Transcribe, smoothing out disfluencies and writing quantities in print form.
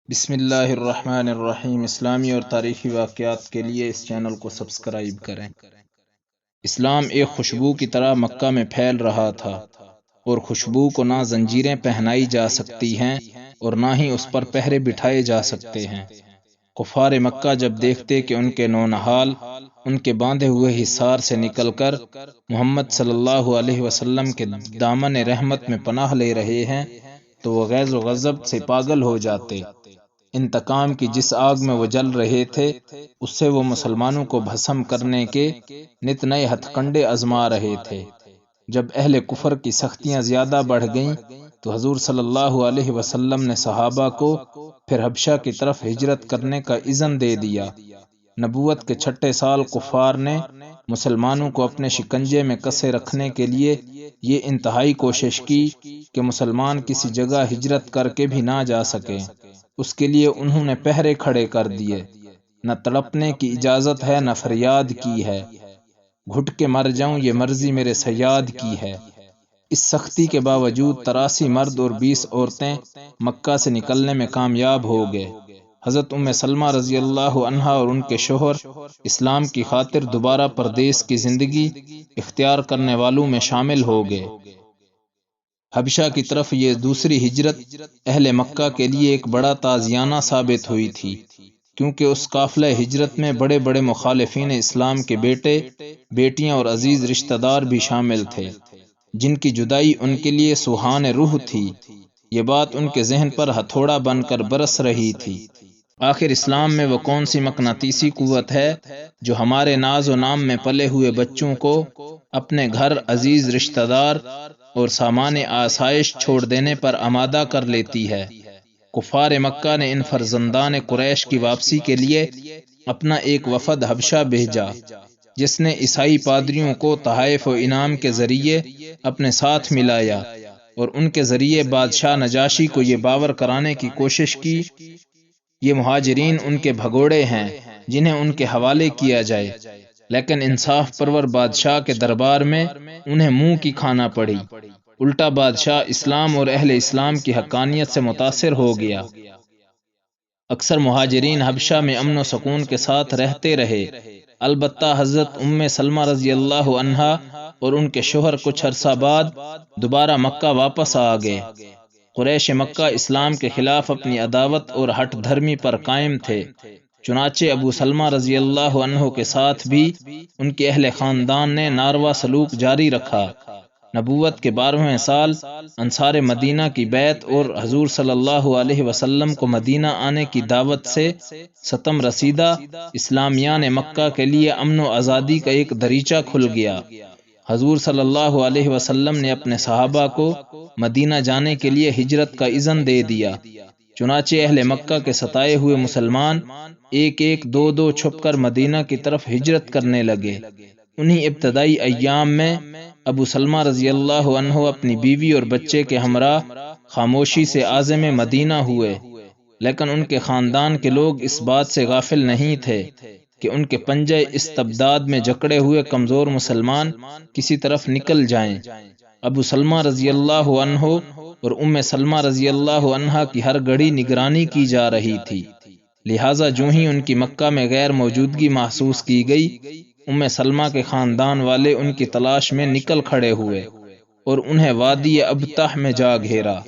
بسم اللہ الرحمن الرحیم۔ اسلامی اور تاریخی واقعات کے لیے اس چینل کو سبسکرائب کریں۔ اسلام ایک خوشبو کی طرح مکہ میں پھیل رہا تھا، اور خوشبو کو نہ زنجیریں پہنائی جا سکتی ہیں اور نہ ہی اس پر پہرے بٹھائے جا سکتے ہیں۔ کفار مکہ جب دیکھتے کہ ان کے نونہال ان کے باندھے ہوئے حصار سے نکل کر محمد صلی اللہ علیہ وسلم کے دامن رحمت میں پناہ لے رہے ہیں تو وہ غیظ و غضب سے پاگل ہو جاتے۔ انتقام کی جس آگ میں وہ جل رہے تھے اس سے وہ مسلمانوں کو بھسم کرنے کے نت نئے ہتھ کنڈے آزما رہے تھے۔ جب اہل کفر کی سختیاں زیادہ بڑھ گئیں تو حضور صلی اللہ علیہ وسلم نے صحابہ کو پھر حبشہ کی طرف ہجرت کرنے کا اذن دے دیا۔ نبوت کے چھٹے سال کفار نے مسلمانوں کو اپنے شکنجے میں کسے رکھنے کے لیے یہ انتہائی کوشش کی کہ مسلمان کسی جگہ ہجرت کر کے بھی نہ جا سکیں۔ اس کے لیے انہوں نے پہرے کھڑے کر دیے۔ نہ تڑپنے کی اجازت ہے نہ فریاد کی ہے، گھٹ کے مر جاؤں یہ مرضی میرے صیاد کی ہے۔ اس سختی کے باوجود 83 مرد اور 20 عورتیں مکہ سے نکلنے میں کامیاب ہو گئے۔ حضرت ام سلمہ رضی اللہ عنہا اور ان کے شوہر اسلام کی خاطر دوبارہ پردیس کی زندگی اختیار کرنے والوں میں شامل ہو گئے۔ حبشہ کی طرف یہ دوسری ہجرت اہل مکہ کے لیے ایک بڑا تازیانہ ثابت ہوئی تھی، کیونکہ اس قافلہ ہجرت میں بڑے بڑے مخالفین اسلام کے بیٹے، بیٹیاں اور عزیز رشتہ دار بھی شامل تھے، جن کی جدائی ان کے لیے سوہان روح تھی۔ یہ بات ان کے ذہن پر ہتھوڑا بن کر برس رہی تھی۔ آخر اسلام میں وہ کون سی مقناطیسی قوت ہے جو ہمارے ناز و نام میں پلے ہوئے بچوں کو اپنے گھر، عزیز رشتہ دار اور سامان آسائش چھوڑ دینے پر آمادہ کر لیتی ہے؟ کفار مکہ نے ان فرزندان قریش کی واپسی کے لیے اپنا ایک وفد حبشہ بھیجا، جس نے عیسائی پادریوں کو تحائف و انعام کے ذریعے اپنے ساتھ ملایا اور ان کے ذریعے بادشاہ نجاشی کو یہ باور کرانے کی کوشش کی یہ مہاجرین ان کے بھگوڑے ہیں جنہیں ان کے حوالے کیا جائے، لیکن انصاف پرور بادشاہ کے دربار میں انہیں منہ کی کھانا پڑی۔ الٹا بادشاہ اسلام اور اہل اسلام کی حقانیت سے متاثر ہو گیا۔ اکثر مہاجرین حبشہ میں امن و سکون کے ساتھ رہتے رہے، البتہ حضرت ام سلمہ رضی اللہ عنہا اور ان کے شوہر کچھ عرصہ بعد دوبارہ مکہ واپس آ گئے۔ قریش مکہ اسلام کے خلاف اپنی عداوت اور ہٹ دھرمی پر قائم تھے، چنانچہ ابو سلمہ رضی اللہ عنہ کے ساتھ بھی ان کے اہل خاندان نے ناروا سلوک جاری رکھا۔ نبوت کے 12ویں سال انصار مدینہ کی بیعت اور حضور صلی اللہ علیہ وسلم کو مدینہ آنے کی دعوت سے ستم رسیدہ اسلامیان مکہ کے لیے امن و آزادی کا ایک دریچہ کھل گیا۔ حضور صلی اللہ علیہ وسلم نے اپنے صحابہ کو مدینہ جانے کے لیے ہجرت کا اذن دے دیا، چنانچہ اہل مکہ کے ستائے ہوئے مسلمان ایک ایک دو دو چھپ کر مدینہ کی طرف ہجرت کرنے لگے۔ انہی ابتدائی ایام میں ابو سلمہ رضی اللہ عنہ اپنی بیوی اور بچے کے ہمراہ خاموشی سے عازم مدینہ ہوئے، لیکن ان کے خاندان کے لوگ اس بات سے غافل نہیں تھے کہ ان کے پنجے استبداد میں جکڑے ہوئے کمزور مسلمان کسی طرف نکل جائیں۔ ابو سلمہ رضی اللہ عنہ اور ام سلمہ رضی اللہ عنہا کی ہر گھڑی نگرانی کی جا رہی تھی، لہٰذا جو ہی ان کی مکہ میں غیر موجودگی محسوس کی گئی، ام سلمہ کے خاندان والے ان کی تلاش میں نکل کھڑے ہوئے اور انہیں وادی ابتح میں جا گھیرا۔